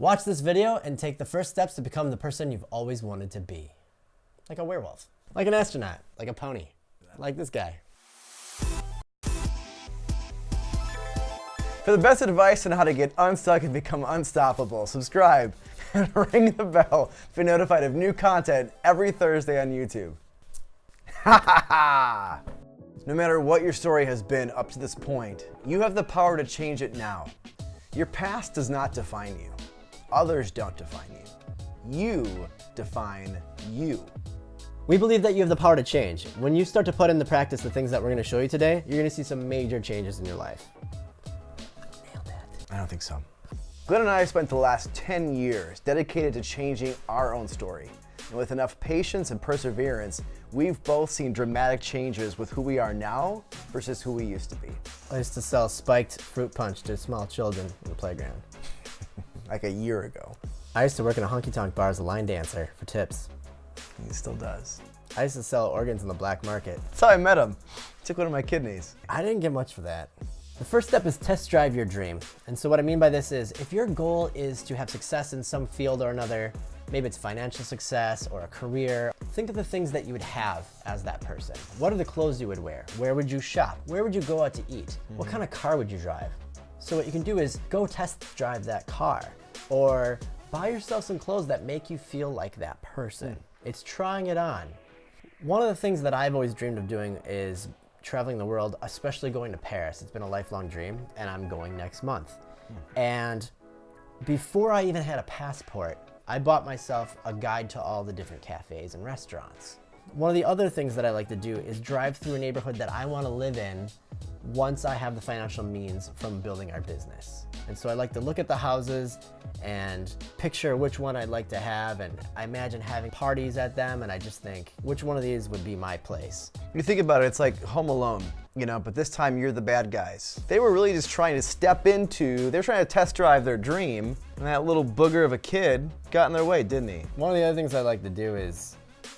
Watch this video and take the first steps to become the person you've always wanted to be. Like a werewolf, like an astronaut, like a pony, like this guy. For the best advice on how to get unstuck and become unstoppable, subscribe and ring the bell to be notified of new content every Thursday on YouTube. No matter what your story has been up to this point, you have the power to change it now. Your past does not define you. Others don't define you. You define you. We believe that you have the power to change. When you start to put into practice the things that we're going to show you today, you're going to see some major changes in your life. Nailed it. I don't think so. Glenn and I spent the last 10 years dedicated to changing our own story. And with enough patience and perseverance, we've both seen dramatic changes with who we are now versus who we used to be. I used to sell spiked fruit punch to small children in the playground. Like a year ago. I used to work in a honky-tonk bar as a line dancer for tips. He still does. I used to sell organs in the black market. That's how I met him. He took one of my kidneys. I didn't get much for that. The first step is test drive your dream. And so what I mean by this is, if your goal is to have success in some field or another, maybe it's financial success or a career, think of the things that you would have as that person. What are the clothes you would wear? Where would you shop? Where would you go out to eat? What kind of car would you drive? So what you can do is go test drive that car, or buy yourself some clothes that make you feel like that person. It's trying it on. One of the things that I've always dreamed of doing is traveling the world, especially going to Paris. It's been a lifelong dream, and I'm going next month. And before I even had a passport, I bought myself a guide to all the different cafes and restaurants. One of the other things that I like to do is drive through a neighborhood that I want to live in once I have the financial means from building our business. And so I like to look at the houses and picture which one I'd like to have, and I imagine having parties at them, and I just think, which one of these would be my place? When you think about it, it's like Home Alone, you know, but this time you're the bad guys. They were really just trying to step into, they were trying to test drive their dream, and that little booger of a kid got in their way, didn't he? One of the other things I like to do is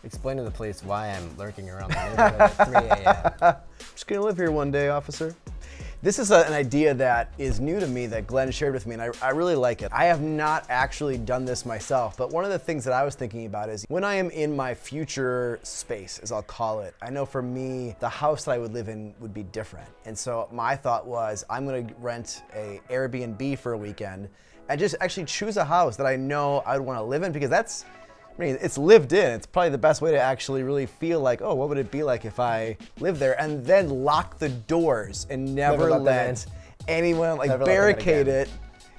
explain to the police why I'm lurking around the neighborhood at 3 a.m. I'm just gonna live here one day, officer. This is an idea that is new to me that Glenn shared with me, and I really like it. I have not actually done this myself, but one of the things that I was thinking about is when I am in my future space, as I'll call it, I know for me, the house that I would live in would be different. And so my thought was, I'm gonna rent a Airbnb for a weekend and just actually choose a house that I know I would wanna live in, because that's, I mean, it's lived in. It's probably the best way to actually really feel like, oh, what would it be like if I lived there? And then lock the doors and never let anyone, like, barricade it,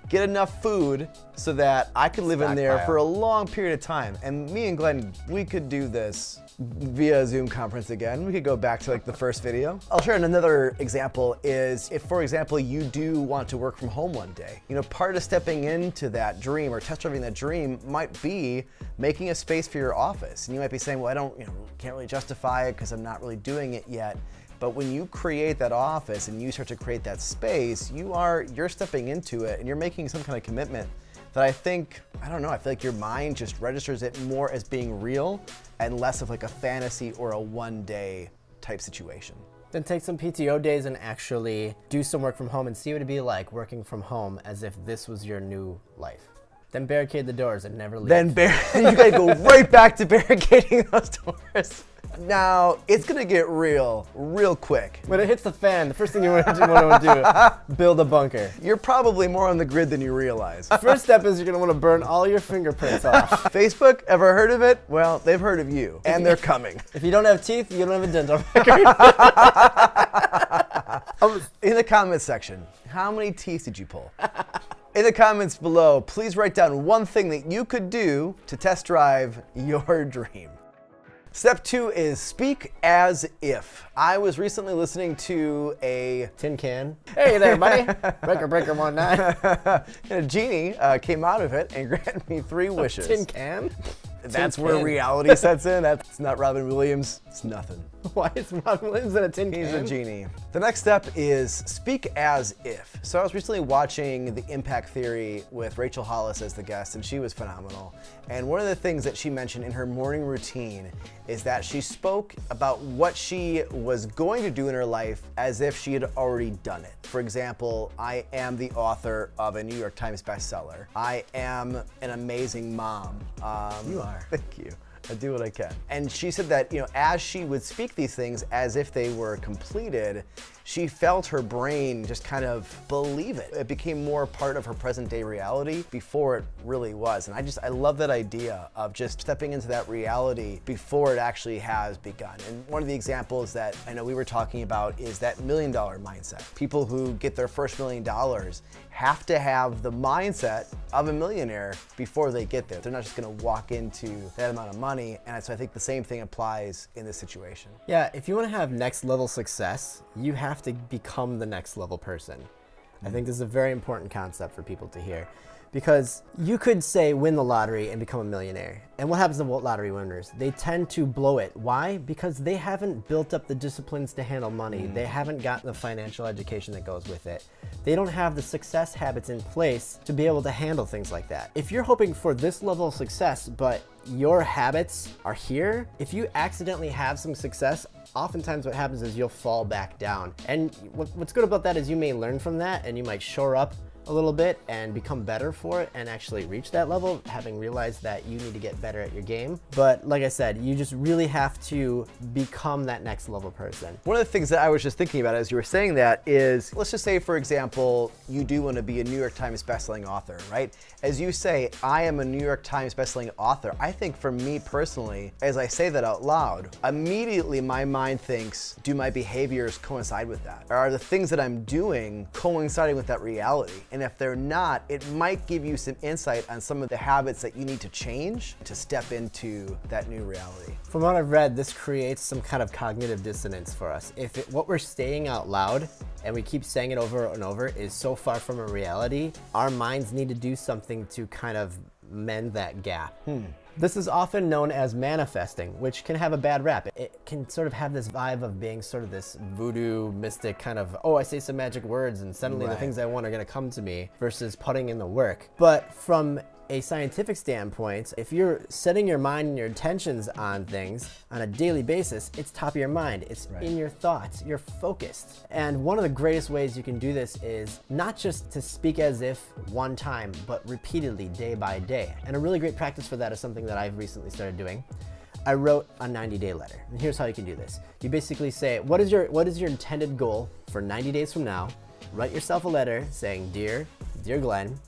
get enough food so that I could live in there for a long period of time. And me and Glenn, we could do this via Zoom conference again. We could go back to like the first video. I'll share another example is if, for example, you do want to work from home one day. You know, part of stepping into that dream or test driving that dream might be making a space for your office. And you might be saying, well, I don't, can't really justify it because I'm not really doing it yet. But when you create that office and you start to create that space, you're stepping into it and you're making some kind of commitment that I think, I don't know, I feel like your mind just registers it more as being real and less of like a fantasy or a one-day type situation. Then take some PTO days and actually do some work from home and see what it'd be like working from home as if this was your new life. Then barricade the doors and never leave. Then you gotta go right back to barricading those doors. Now, it's gonna get real quick. When it hits the fan, the first thing you want to do, build a bunker. You're probably more on the grid than you realize. First step is you're gonna want to burn all your fingerprints off. Facebook, ever heard of it? Well, they've heard of you, and they're coming. If you don't have teeth, you don't have a dental record. In the comments section, how many teeth did you pull? In the comments below, please write down one thing that you could do to test drive your dream. Step 2 is speak as if. I was recently listening to a tin can. Hey there, buddy. Breaker 19. And a genie came out of it and granted me 3 wishes. Tin can? That's where reality sets in. That's not Robin Williams. It's nothing. Why is Robin Williams in a tin can? He's a genie. The next step is speak as if. So I was recently watching The Impact Theory with Rachel Hollis as the guest, and she was phenomenal. And one of the things that she mentioned in her morning routine is that she spoke about what she was going to do in her life as if she had already done it. For example, I am the author of a New York Times bestseller. I am an amazing mom. You are. Thank you. I do what I can. And she said that, as she would speak these things as if they were completed, she felt her brain just kind of believe it. It became more part of her present day reality before it really was. And I love that idea of just stepping into that reality before it actually has begun. And one of the examples that I know we were talking about is that $1 million mindset. People who get their first $1 million have to have the mindset of a millionaire before they get there. They're not just gonna walk into that amount of money. And so I think the same thing applies in this situation. Yeah, if you want to have next level success, you have to become the next level person. I think this is a very important concept for people to hear, because you could say win the lottery and become a millionaire. And what happens to lottery winners? They tend to blow it. Why? Because they haven't built up the disciplines to handle money. They haven't gotten the financial education that goes with it. They don't have the success habits in place to be able to handle things like that. If you're hoping for this level of success, but your habits are here, if you accidentally have some success, oftentimes what happens is you'll fall back down. And what's good about that is you may learn from that, and you might shore up a little bit and become better for it and actually reach that level, having realized that you need to get better at your game. But like I said, you just really have to become that next level person. One of the things that I was just thinking about as you were saying that is, let's just say, for example, you do want to be a New York Times bestselling author, right? As you say, I am a New York Times bestselling author. I think for me personally, as I say that out loud, immediately my mind thinks, do my behaviors coincide with that? Are the things that I'm doing coinciding with that reality? And if they're not, it might give you some insight on some of the habits that you need to change to step into that new reality. From what I've read, this creates some kind of cognitive dissonance for us. If what we're saying out loud and we keep saying it over and over is so far from a reality, our minds need to do something to kind of mend that gap. This is often known as manifesting, which can have a bad rap. It can sort of have this vibe of being sort of this voodoo, mystic kind of, I say some magic words and suddenly the things I want are gonna come to me, versus putting in the work. But from a scientific standpoint, if you're setting your mind and your intentions on things on a daily basis, it's top of your mind. It's in your thoughts. You're focused. And one of the greatest ways you can do this is not just to speak as if one time, but repeatedly, day by day. And a really great practice for that is something that I've recently started doing. I wrote a 90-day letter. And here's how you can do this. You basically say, what is your intended goal for 90 days from now? Write yourself a letter saying, Dear Glenn,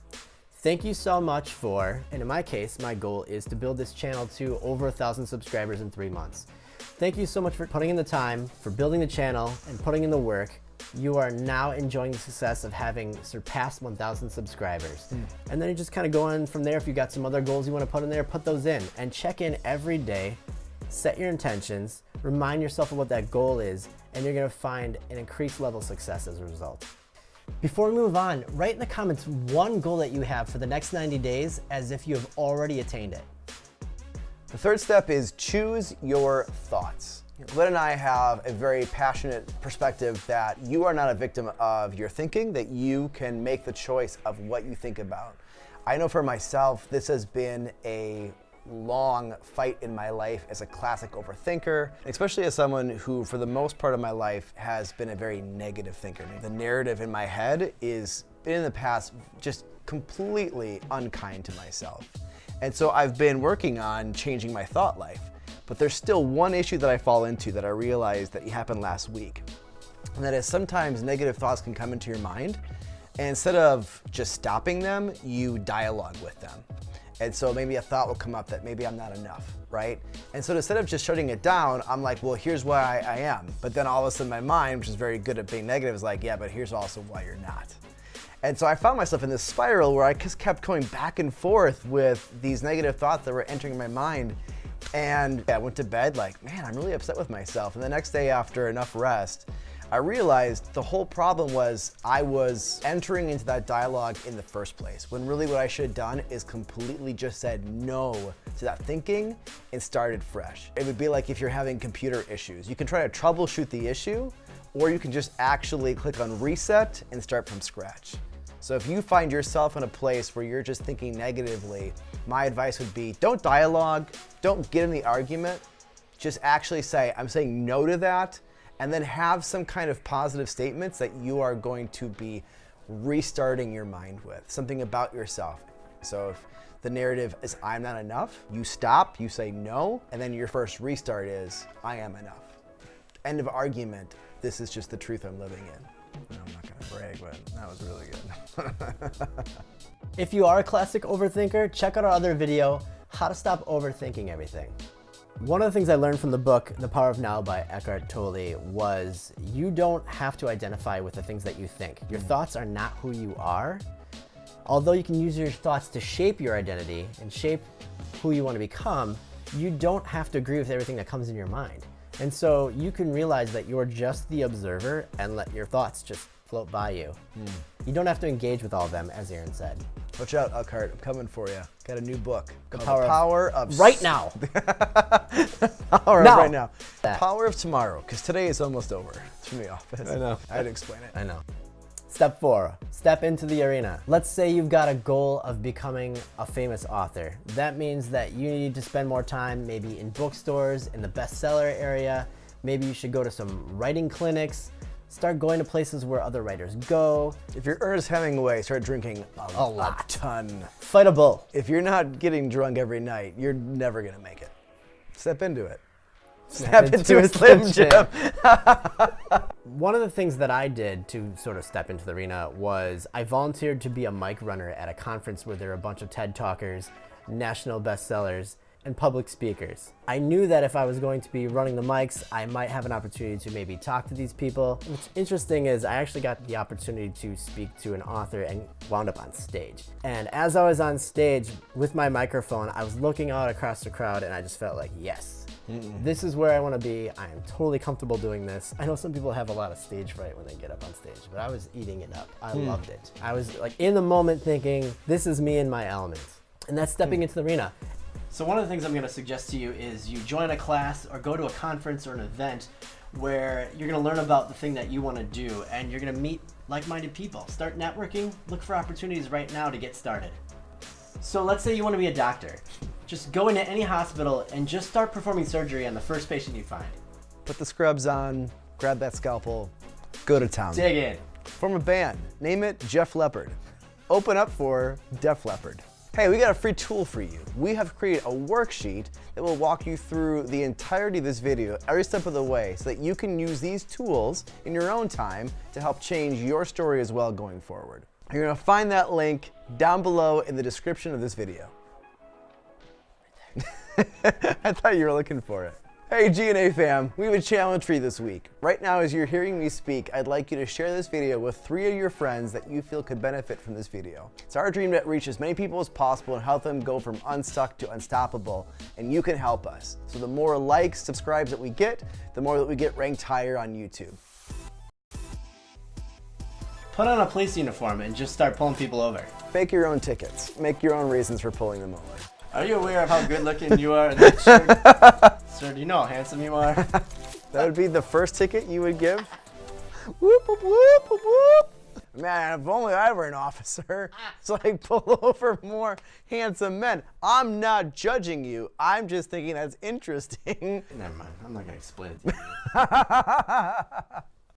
thank you so much for, and in my case, my goal is to build this channel to over 1,000 subscribers in 3 months. Thank you so much for putting in the time, for building the channel, and putting in the work. You are now enjoying the success of having surpassed 1,000 subscribers. And then you just kind of go on from there. If you got some other goals you want to put in there, put those in and check in every day, set your intentions, remind yourself of what that goal is, and you're gonna find an increased level of success as a result. Before we move on, write in the comments one goal that you have for the next 90 days as if you have already attained it. The third step is choose your thoughts. Glenn and I have a very passionate perspective that you are not a victim of your thinking, that you can make the choice of what you think about. I know for myself, this has been a long fight in my life as a classic overthinker, especially as someone who for the most part of my life has been a very negative thinker. The narrative in my head is in the past just completely unkind to myself. And so I've been working on changing my thought life. But there's still one issue that I fall into that I realized that happened last week. And that is sometimes negative thoughts can come into your mind, and instead of just stopping them, you dialogue with them. And so maybe a thought will come up that maybe I'm not enough, right? And so instead of just shutting it down, I'm like, well, here's why I am. But then all of a sudden my mind, which is very good at being negative, is like, yeah, but here's also why you're not. And so I found myself in this spiral where I just kept going back and forth with these negative thoughts that were entering my mind. And I went to bed like, man, I'm really upset with myself. And the next day after enough rest, I realized the whole problem was I was entering into that dialogue in the first place, when really what I should have done is completely just said no to that thinking and started fresh. It would be like if you're having computer issues. You can try to troubleshoot the issue, or you can just actually click on reset and start from scratch. So if you find yourself in a place where you're just thinking negatively, my advice would be don't dialogue, don't get in the argument, just actually say, I'm saying no to that, and then have some kind of positive statements that you are going to be restarting your mind with, something about yourself. So if the narrative is I'm not enough, you stop, you say no, and then your first restart is I am enough. End of argument. This is just the truth I'm living in. I'm not gonna brag, but that was really good. If you are a classic overthinker, check out our other video, How to Stop Overthinking Everything. One of the things I learned from the book, The Power of Now by Eckhart Tolle, was you don't have to identify with the things that you think. Your thoughts are not who you are. Although you can use your thoughts to shape your identity and shape who you want to become, you don't have to agree with everything that comes in your mind. And so you can realize that you're just the observer and let your thoughts just float by you. You don't have to engage with all of them, as Aaron said. Watch out, Eckhart, I'm coming for you. Got a new book. The Power of Right Now. Power Now. of Right Now. That. Power of Tomorrow, because today is almost over. It's from the office. I know. I had to explain it. I know. Step 4, step into the arena. Let's say you've got a goal of becoming a famous author. That means that you need to spend more time maybe in bookstores, in the bestseller area. Maybe you should go to some writing clinics. Start going to places where other writers go. If you're Ernest Hemingway, start drinking a lot. Ton. Fight a bull. If you're not getting drunk every night, you're never gonna make it. Step into it. Step into a Slim Jim. One of the things that I did to sort of step into the arena was I volunteered to be a mic runner at a conference where there were a bunch of TED Talkers, national bestsellers, and public speakers. I knew that if I was going to be running the mics, I might have an opportunity to maybe talk to these people. What's interesting is I actually got the opportunity to speak to an author and wound up on stage. And as I was on stage with my microphone, I was looking out across the crowd and I just felt like, yes, this is where I want to be. I am totally comfortable doing this. I know some people have a lot of stage fright when they get up on stage, but I was eating it up. I loved it. I was like in the moment thinking, this is me in my element. And that's stepping into the arena. So one of the things I'm going to suggest to you is you join a class or go to a conference or an event where you're going to learn about the thing that you want to do and you're going to meet like-minded people. Start networking, look for opportunities right now to get started. So let's say you want to be a doctor. Just go into any hospital and just start performing surgery on the first patient you find. Put the scrubs on, grab that scalpel, go to town. Dig in. Form a band, name it Jeff Leppard. Open up for Def Leppard. Hey, we got a free tool for you. We have created a worksheet that will walk you through the entirety of this video, every step of the way, so that you can use these tools in your own time to help change your story as well going forward. You're gonna find that link down below in the description of this video. I thought you were looking for it. Hey G&A fam, we have a challenge for you this week. Right now as you're hearing me speak, I'd like you to share this video with 3 of your friends that you feel could benefit from this video. It's our dream to reach as many people as possible and help them go from unstuck to unstoppable, and you can help us. So the more likes, subscribes that we get, the more that we get ranked higher on YouTube. Put on a police uniform and just start pulling people over. Fake your own tickets. Make your own reasons for pulling them over. Are you aware of how good looking you are in that shirt? Sir, do you know how handsome you are? That would be the first ticket you would give? Whoop, whoop, whoop, whoop, whoop. Man, if only I were an officer. It's like pull over more handsome men. I'm not judging you. I'm just thinking that's interesting. Never mind. I'm not going to explain it to you.